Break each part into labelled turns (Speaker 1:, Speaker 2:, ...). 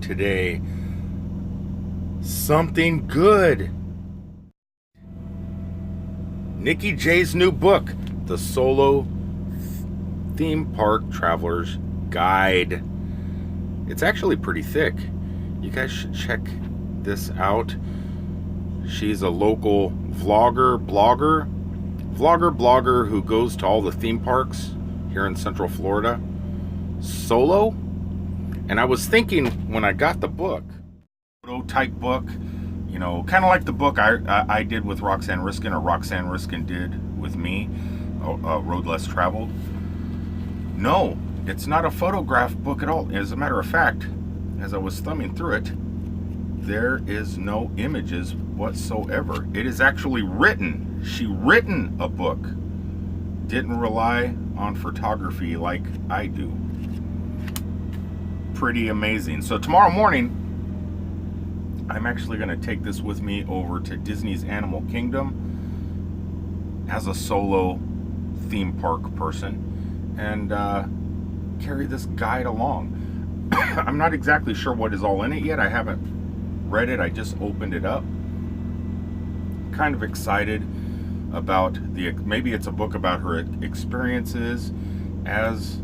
Speaker 1: today. Something good. Nikki J's new book, The Solo Theme Park Traveler's Guide. It's actually pretty thick. You guys should check this out. She's a local blogger who goes to all the theme parks here in Central Florida solo. And I was thinking when I got the book, type book, you know, kind of like the book I did with Roxanne Riskin, or Roxanne Riskin did with me, Road Less Traveled. No, it's not a photograph book at all. As a matter of fact, as I was thumbing through it, there is no images whatsoever. It is actually written. She written a book. Didn't rely on photography like I do. Pretty amazing. So tomorrow morning, I'm actually going to take this with me over to Disney's Animal Kingdom as a solo theme park person and carry this guide along. I'm not exactly sure what is all in it yet. I haven't read it. I just opened it up. Kind of excited about maybe it's a book about her experiences as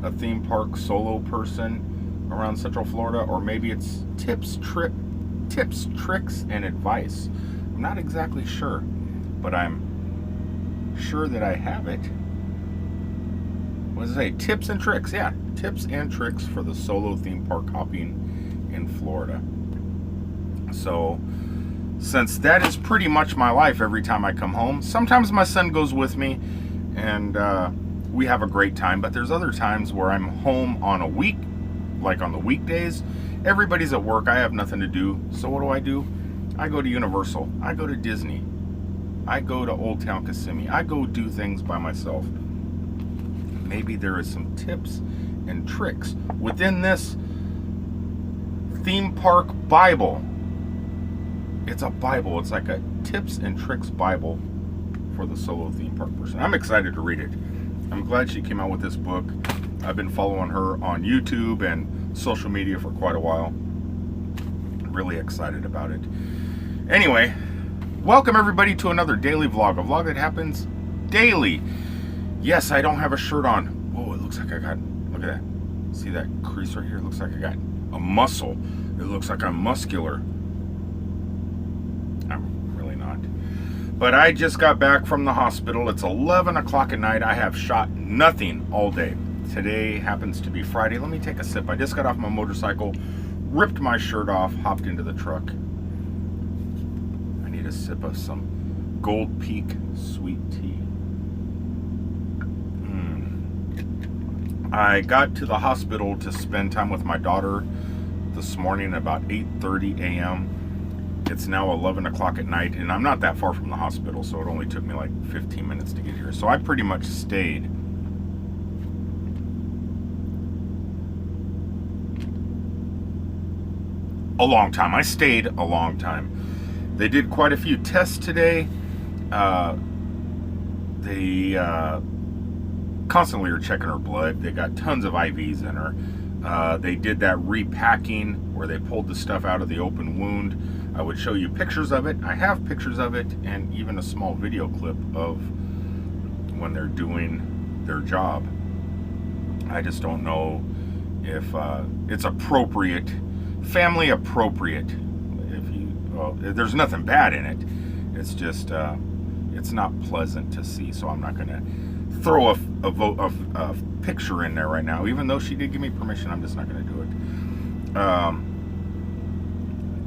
Speaker 1: a theme park solo person around Central Florida, or maybe it's tips, tricks, and advice. I'm not exactly sure, but I'm sure that I have it. What does it say? Tips and tricks. Yeah, tips and tricks for the solo theme park hopping in Florida. So, since that is pretty much my life every time I come home, sometimes my son goes with me and we have a great time, but there's other times where I'm home on a week, like on the weekdays. Everybody's at work. I have nothing to do. So what do? I go to Universal. I go to Disney. I go to Old Town Kissimmee. I go do things by myself. Maybe there is some tips and tricks within this theme park Bible. It's a Bible. It's like a tips and tricks Bible for the solo theme park person. I'm excited to read it. I'm glad she came out with this book. I've been following her on YouTube and social media for quite a while. Really excited about it. Anyway, welcome everybody to another daily vlog. A vlog that happens daily. Yes, I don't have a shirt on. Whoa, it looks like I got, look at that. See that crease right here? It looks like I got a muscle. It looks like I'm muscular. I'm really not. But I just got back from the hospital. It's 11 o'clock at night. I have shot nothing all day. Today happens to be Friday. Let me take a sip. I just got off my motorcycle, ripped my shirt off, hopped into the truck. I need a sip of some Gold Peak sweet tea. I got to the hospital to spend time with my daughter this morning about 8:30 a.m. It's now 11 o'clock at night, and I'm not that far from the hospital, so it only took me like 15 minutes to get here. So I pretty much stayed a long time. I stayed a long time. They did quite a few tests today. They constantly are checking her blood. They got tons of IVs in her. They did that repacking where they pulled the stuff out of the open wound. I would show you pictures of it. I have pictures of it and even a small video clip of when they're doing their job. I just don't know if it's appropriate, family appropriate. There's nothing bad in it. It's just it's not pleasant to see. So I'm not going to throw a picture in there right now. Even though she did give me permission, I'm just not going to do it.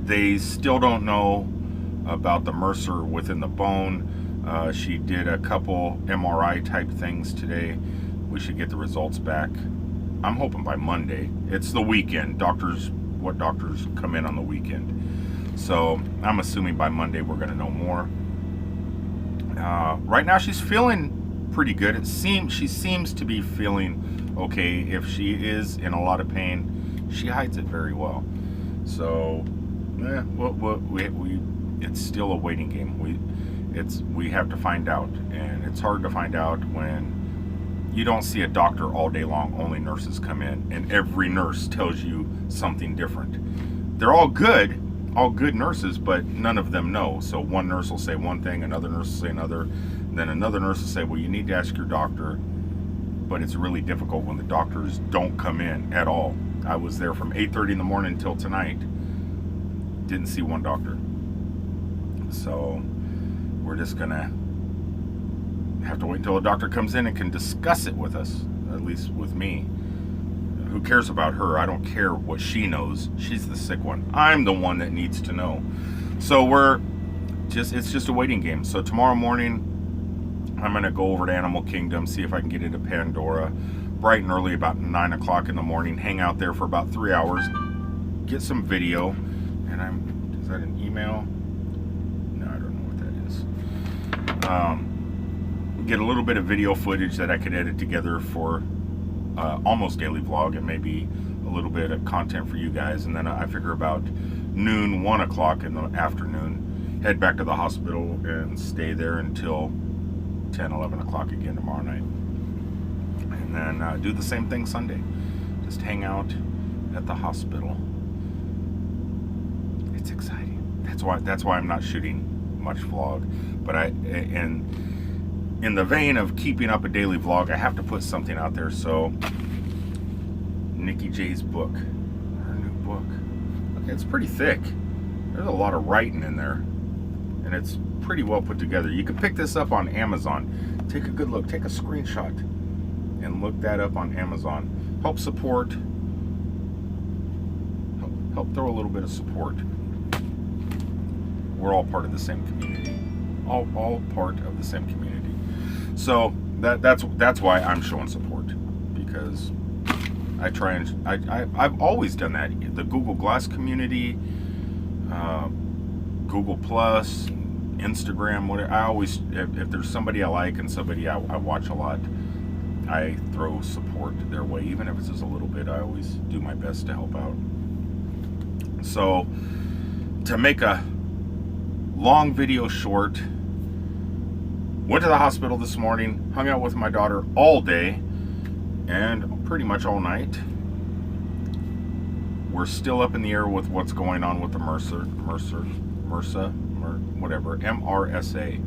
Speaker 1: They still don't know about the Mercer within the bone. She did a couple MRI type things today. We should get the results back. I'm hoping by Monday. It's the weekend. Doctors come in on the weekend. So I'm assuming by Monday we're going to know more. Right now she's feeling pretty good. She seems to be feeling okay. If she is in a lot of pain, she hides it very well. So it's still a waiting game. We have to find out, and it's hard to find out when you don't see a doctor all day long. Only nurses come in, and every nurse tells you something different. They're all good nurses, but none of them know. So one nurse will say one thing, another nurse will say another, and then another nurse will say, well, you need to ask your doctor. But it's really difficult when the doctors don't come in at all. I was there from 8:30 in the morning until tonight. Didn't see one doctor. So we're just gonna have to wait until a doctor comes in and can discuss it with us, at least with me. Who cares about her? I don't care what she knows. She's the sick one. I'm the one that needs to know. So it's just a waiting game. So tomorrow morning, I'm going to go over to Animal Kingdom, see if I can get into Pandora bright and early, about 9 o'clock in the morning, hang out there for about 3 hours, get some video, and is that an email? No, I don't know what that is. Get a little bit of video footage that I could edit together for almost daily vlog, and maybe a little bit of content for you guys, and then I figure about noon, 1 o'clock in the afternoon, head back to the hospital and stay there until 10, 11 o'clock again tomorrow night. And then do the same thing Sunday. Just hang out at the hospital. It's exciting. That's why I'm not shooting much vlog. But in the vein of keeping up a daily vlog, I have to put something out there. So Nikki J's book, her new book. Okay, it's pretty thick. There's a lot of writing in there, and it's pretty well put together. You can pick this up on Amazon. Take a good look, take a screenshot and look that up on Amazon. Help support, help throw a little bit of support. We're all part of the same community. All part of the same community. So that's why I'm showing support, because I try and I've always done that. The Google Glass community, Google Plus, Instagram, whatever. I always, if there's somebody I like and somebody I watch a lot, I throw support their way, even if it's just a little bit. I always do my best to help out. So to make a long video short, went to the hospital this morning, hung out with my daughter all day and pretty much all night. We're still up in the air with what's going on with the MRSA, whatever, MRSA.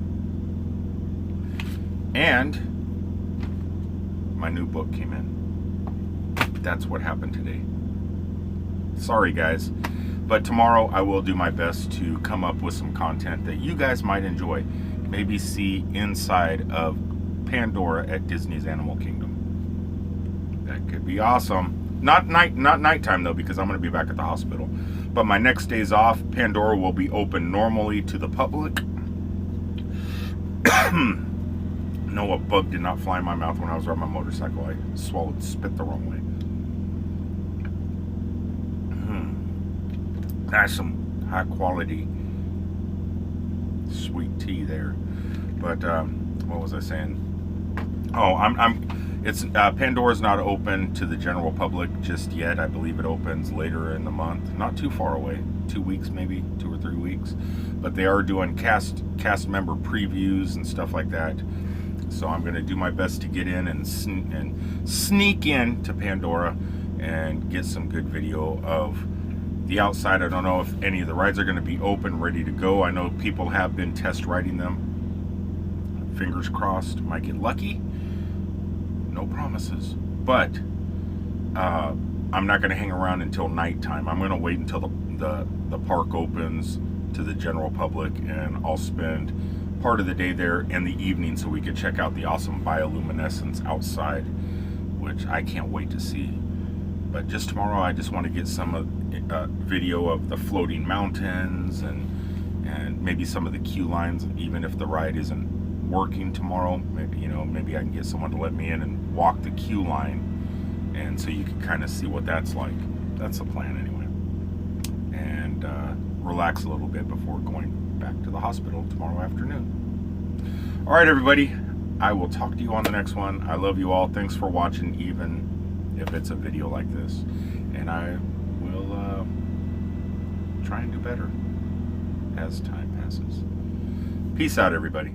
Speaker 1: And my new book came in. That's what happened today. Sorry guys, but tomorrow I will do my best to come up with some content that you guys might enjoy. Maybe see inside of Pandora at Disney's Animal Kingdom. That could be awesome. Not nighttime though, because I'm going to be back at the hospital. But my next days off, Pandora will be open normally to the public. No, a bug did not fly in my mouth when I was riding my motorcycle. I swallowed spit the wrong way. That's some high quality sweet tea there. But what was I saying? Oh, Pandora's not open to the general public just yet. I believe it opens later in the month, not too far away, 2 weeks maybe, 2 or 3 weeks. But they are doing cast member previews and stuff like that. So I'm going to do my best to get in and sneak in to Pandora and get some good video of the outside. I don't know if any of the rides are going to be open, ready to go. I know people have been test riding them. Fingers crossed, might get lucky. No promises. But I'm not going to hang around until nighttime. I'm going to wait until the park opens to the general public, and I'll spend part of the day there in the evening so we could check out the awesome bioluminescence outside, which I can't wait to see. But just tomorrow I just want to get some video of the floating mountains and maybe some of the queue lines, even if the ride isn't working tomorrow. Maybe I can get someone to let me in and walk the queue line, and so you can kind of see what that's like. That's the plan anyway. And relax a little bit before going back to the hospital tomorrow afternoon. All right, everybody, I will talk to you on the next one. I love you all. Thanks for watching, even if it's a video like this, and I will try and do better as time passes. Peace out, everybody.